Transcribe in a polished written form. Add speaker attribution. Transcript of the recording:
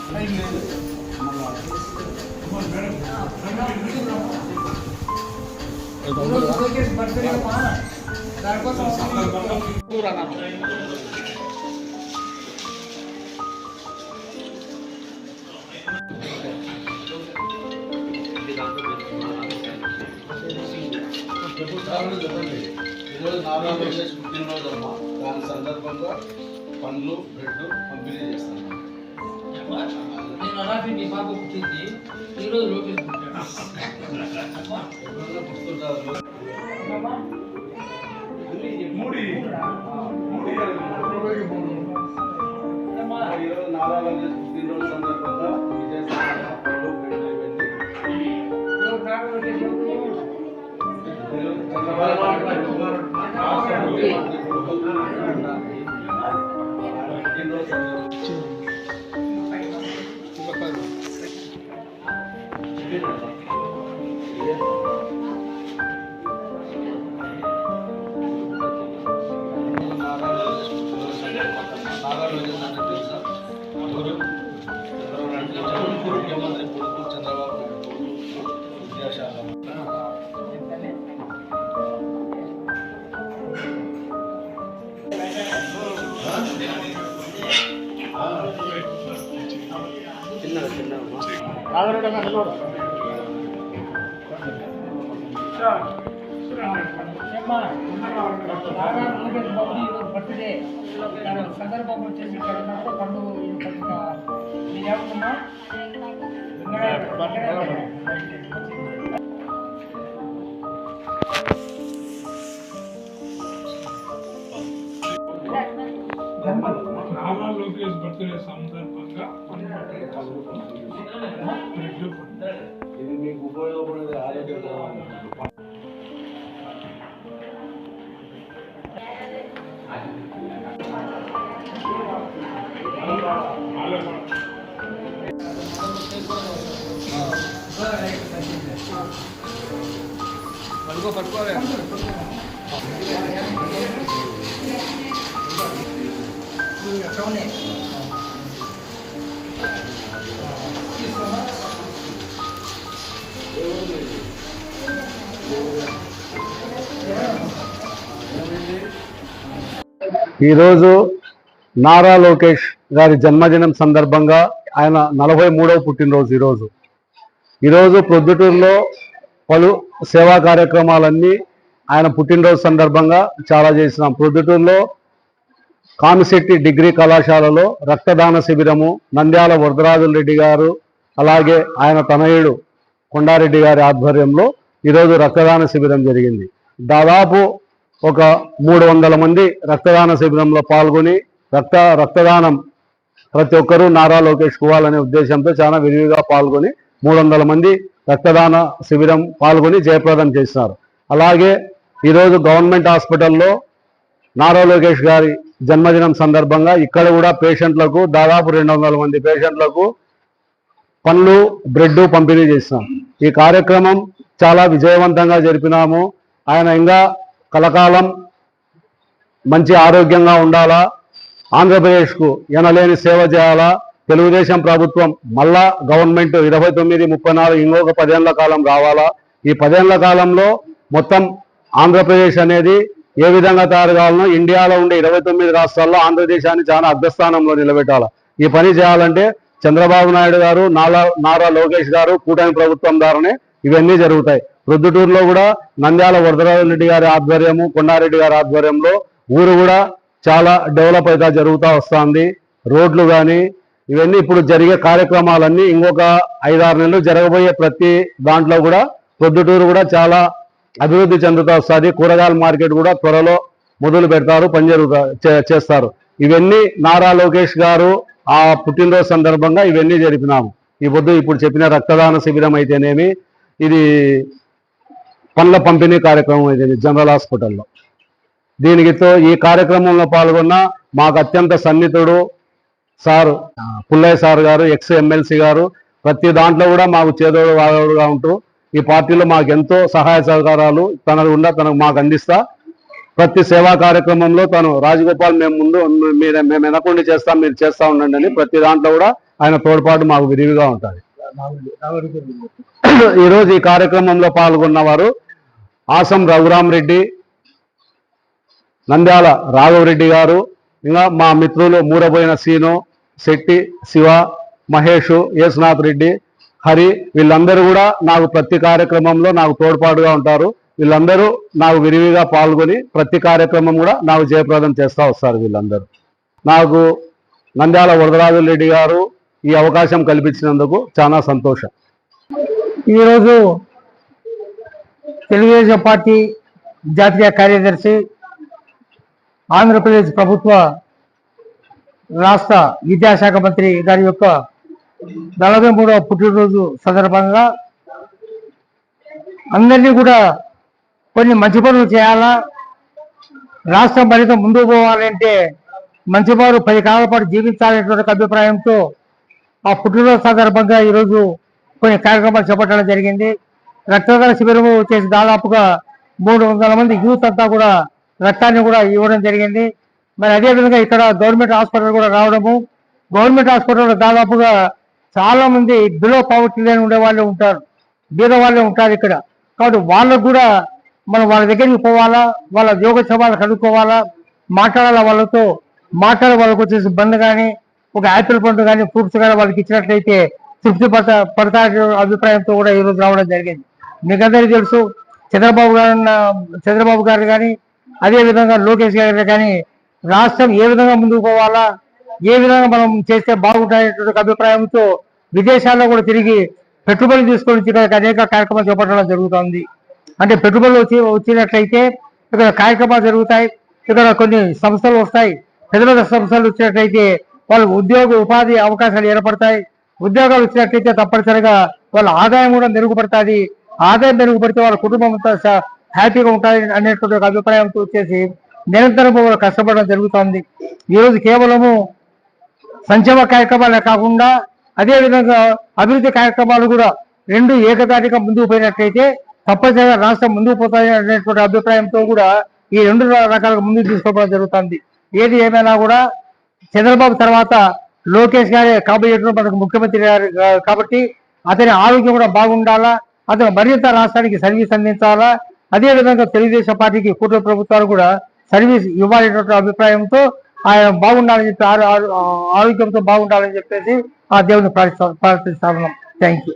Speaker 1: ఈరోజు నారా లోకేష్ పుట్టినరోజు అమ్మ, దాని సందర్భంగా పండ్లు బ్రెడ్ పంపిణీ చేస్తాను.
Speaker 2: నేను అలాంటి నీ బాబు పుట్టింది ఈరోజు లోకేష్
Speaker 1: ఈరోజు నారా లోకేష్ పుట్టినరోజు సందర్భంగా పండ్లు బ్రెడ్ ముఖ్యమంత్రి కొడుకు చంద్రబాబు నాయుడు విద్యాశాఖ
Speaker 2: బర్త్డే సందర్భం వచ్చేసి ఇక్కడ ఉన్నప్పుడు పండు మీరేమమ్మా
Speaker 3: నారా లోకేష్ బర్త్డే సందర్భంగా
Speaker 1: ఇది మీకు ఉపయోగపడేది ఆరోగ్యంగా
Speaker 3: పట్టుకోవాలి.
Speaker 4: ఈరోజు నారా లోకేష్ గారి జన్మదినం సందర్భంగా ఆయన 43వ పుట్టినరోజు. ఈరోజు ప్రొద్దుటూరులో పలు సేవా కార్యక్రమాలన్నీ ఆయన పుట్టినరోజు సందర్భంగా చాలా చేసినాం. ప్రొద్దుటూరులో కామిశెట్టి డిగ్రీ కళాశాలలో రక్తదాన శిబిరము, నంద్యాల వరదరాజుల రెడ్డి గారు అలాగే ఆయన తనయుడు కొండారెడ్డి గారి ఆధ్వర్యంలో ఈరోజు రక్తదాన శిబిరం జరిగింది. దాదాపు ఒక 300 మంది రక్తదాన శిబిరంలో పాల్గొని రక్తదానం ప్రతి ఒక్కరూ నారా లోకేష్ ఇవ్వాలనే ఉద్దేశంతో చాలా విరివిగా పాల్గొని 300 మంది రక్తదాన శిబిరం పాల్గొని జయప్రదం చేసినారు. అలాగే ఈరోజు గవర్నమెంట్ హాస్పిటల్లో నారా లోకేష్ గారి జన్మదినం సందర్భంగా ఇక్కడ కూడా పేషెంట్లకు దాదాపు 200 మంది పేషెంట్లకు పండ్లు బ్రెడ్ పంపిణీ చేసినాం. ఈ కార్యక్రమం చాలా విజయవంతంగా జరిపినాము. ఆయన ఇంకా కలకాలం మంచి ఆరోగ్యంగా ఉండాలా, ఆంధ్రప్రదేశ్కు ఎనలేని సేవ చేయాలా, తెలుగుదేశం ప్రభుత్వం మళ్ళా గవర్నమెంట్ 29, 34 ఇంకొక 10 ఏళ్ల కాలం రావాలా. ఈ 10 ఏళ్ల కాలంలో మొత్తం ఆంధ్రప్రదేశ్ అనేది ఏ విధంగా తయారు కావాలనో ఇండియాలో ఉండే 29 రాష్ట్రాల్లో ఆంధ్రదేశాన్ని చాలా అగ్రస్థానంలో నిలబెట్టాలి. ఈ పని చేయాలంటే చంద్రబాబు నాయుడు గారు, నారా లోకేష్ గారు కూటమి ప్రభుత్వం ద్వారానే ఇవన్నీ జరుగుతాయి. ప్రొద్దుటూరులో కూడా నంద్యాల వరదరాజరెడ్డి గారి ఆధ్వర్యము, కొండారెడ్డి గారి ఆధ్వర్యంలో ఊరు కూడా చాలా డెవలప్ అయితే జరుగుతూ వస్తుంది. రోడ్లు కానీ ఇవన్నీ ఇప్పుడు జరిగే కార్యక్రమాలన్నీ ఇంకొక 5-6 నెలలు జరగబోయే ప్రతి దాంట్లో కూడా ప్రొద్దుటూరు కూడా చాలా అభివృద్ధి చెందుతూ వస్తుంది. కూరగాయల మార్కెట్ కూడా త్వరలో మొదలు పెడతారు, పని చేస్తారు. ఇవన్నీ నారా లోకేష్ గారు ఆ పుట్టినరోజు సందర్భంగా ఇవన్నీ జరిపినాము. ఈ పొద్దు ఇప్పుడు చెప్పిన రక్తదాన శిబిరం అయితేనేమి, ఇది పండ్ల పంపిణీ కార్యక్రమం అయితేనేమి జనరల్ హాస్పిటల్లో. దీనికితో ఈ కార్యక్రమంలో పాల్గొన్న మాకు అత్యంత సన్నిహితుడు సార్ పుల్లయ్య సార్ గారు, ఎక్స్ ఎమ్మెల్సీ గారు, ప్రతి దాంట్లో కూడా మాకు చేదోడు వాదోడుగా ఉంటూ ఈ పార్టీలో మాకు ఎంతో సహాయ సహకారాలు తనకు మాకు అందిస్తా. ప్రతి సేవా కార్యక్రమంలో తను రాజగోపాల్ మేము వెనకుండి చేస్తాం, మీరు చేస్తూ ఉండండి అని ప్రతి దాంట్లో కూడా ఆయన తోడ్పాటు మాకు విరివిగా ఉంటుంది. ఈరోజు ఈ కార్యక్రమంలో పాల్గొన్నవారు ఆసం రఘురామరెడ్డి, నంద్యాల రాఘవరెడ్డి గారు, ఇంకా మా మిత్రులు మూడబోయిన సీను, శెట్టి శివ, మహేష్, యేసునాథ్ రెడ్డి, హరి, వీళ్ళందరూ కూడా నాకు ప్రతి కార్యక్రమంలో నాకు తోడ్పాటుగా ఉంటారు. వీళ్ళందరూ నాకు విరివిగా పాల్గొని ప్రతి కార్యక్రమం కూడా నాకు జయప్రదం చేస్తూ వస్తారు. వీళ్ళందరూ నాకు నంద్యాల వరదరాజుల రెడ్డి గారు ఈ అవకాశం కల్పించినందుకు చాలా సంతోషం.
Speaker 5: ఈరోజు తెలుగుదేశం పార్టీ జాతీయ కార్యదర్శి, ఆంధ్రప్రదేశ్ ప్రభుత్వ రాష్ట్ర విద్యాశాఖ మంత్రి గారి యొక్క 43వ పుట్టినరోజు సందర్భంగా అందరినీ కూడా కొన్ని మంచి పనులు చేయాలా, రాష్ట్రం మరింత ముందుకు పోవాలంటే మంచివారు 10 కాలాల పాటు జీవించాలనేటువంటి అభిప్రాయంతో ఆ పుట్టినరోజు సందర్భంగా ఈరోజు కొన్ని కార్యక్రమాలు చేపట్టడం జరిగింది. రక్తదాన శిబిరము వచ్చేసి దాదాపుగా 300 మంది యూత్ అంతా కూడా రక్తాన్ని కూడా ఇవ్వడం జరిగింది. మరి అదేవిధంగా ఇక్కడ గవర్నమెంట్ హాస్పిటల్ కూడా రావడము, గవర్నమెంట్ హాస్పిటల్లో దాదాపుగా చాలా మంది బిలో పావర్టీ లైన్ ఉండే వాళ్ళే ఉంటారు, బీద వాళ్ళే ఉంటారు ఇక్కడ. కాబట్టి వాళ్ళకు కూడా మనం వాళ్ళ దగ్గరికి పోవాలా, వాళ్ళ యోగక్షేమాలు కనుక్కోవాలా, మాట్లాడాలా, వాళ్ళతో వాళ్ళకు వచ్చేసి బంద్ కానీ ఒక యాపిల్ పండు కానీ ఫ్రూట్స్ కానీ వాళ్ళకి ఇచ్చినట్లయితే తృప్తి పడతారు అభిప్రాయంతో కూడా ఈరోజు రావడం జరిగింది. మీకందరికీ తెలుసు చంద్రబాబు గారు కానీ అదేవిధంగా లోకేష్ గారు కానీ రాష్ట్రం ఏ విధంగా ముందుకు పోవాలా, ఏ విధంగా మనం చేస్తే బాగుంటాయనేటువంటి అభిప్రాయంతో విదేశాల్లో కూడా తిరిగి పెట్టుబడులు తీసుకొని ఇక్కడ అనేక కార్యక్రమాలు చేపట్టడం జరుగుతుంది. అంటే పెట్టుబడులు వచ్చినట్లయితే ఇక్కడ కార్యక్రమాలు జరుగుతాయి, ఇక్కడ కొన్ని సంస్థలు వస్తాయి. పెద్ద పెద్ద సంస్థలు వచ్చినట్లయితే వాళ్ళకు ఉపాధి అవకాశాలు ఏర్పడతాయి. ఉద్యోగాలు వచ్చినట్లయితే తప్పనిసరిగా వాళ్ళ ఆదాయం కూడా మెరుగుపడుతుంది. ఆదాయం మెరుగుపడితే వాళ్ళ కుటుంబం అంతా హ్యాపీగా ఉంటుంది అనేటువంటి ఒక అభిప్రాయంతో వచ్చేసి నిరంతరం కష్టపడడం జరుగుతుంది. ఈరోజు కేవలము సంక్షేమ కార్యక్రమాలే కాకుండా అదేవిధంగా అభివృద్ధి కార్యక్రమాలు కూడా రెండు ఏకదాటిగా ముందుకు పోయినట్లయితే తప్పనిసరిగా రాష్ట్రం ముందుకు పోతాయి అనేటువంటి అభిప్రాయంతో కూడా ఈ 2 రకాలుగా ముందుకు తీసుకోవడం జరుగుతుంది. ఏది ఏమైనా కూడా చంద్రబాబు తర్వాత లోకేష్ గారే కాబోయేటువంటి మనకు ముఖ్యమంత్రి గారు కాబట్టి అతని ఆరోగ్యం కూడా బాగుండాలా, అతను మరింత రాష్ట్రానికి సర్వీస్ అందించాలా, అదేవిధంగా తెలుగుదేశం పార్టీకి కూటమి ప్రభుత్వాలు కూడా సర్వీస్ ఇవ్వాలనేటువంటి అభిప్రాయంతో ఆయన బాగుండాలని చెప్పి ఆరోగ్యంతో బాగుండాలని చెప్పేసి ఆ దేవుని ప్రార్థిస్తాను. Thank you.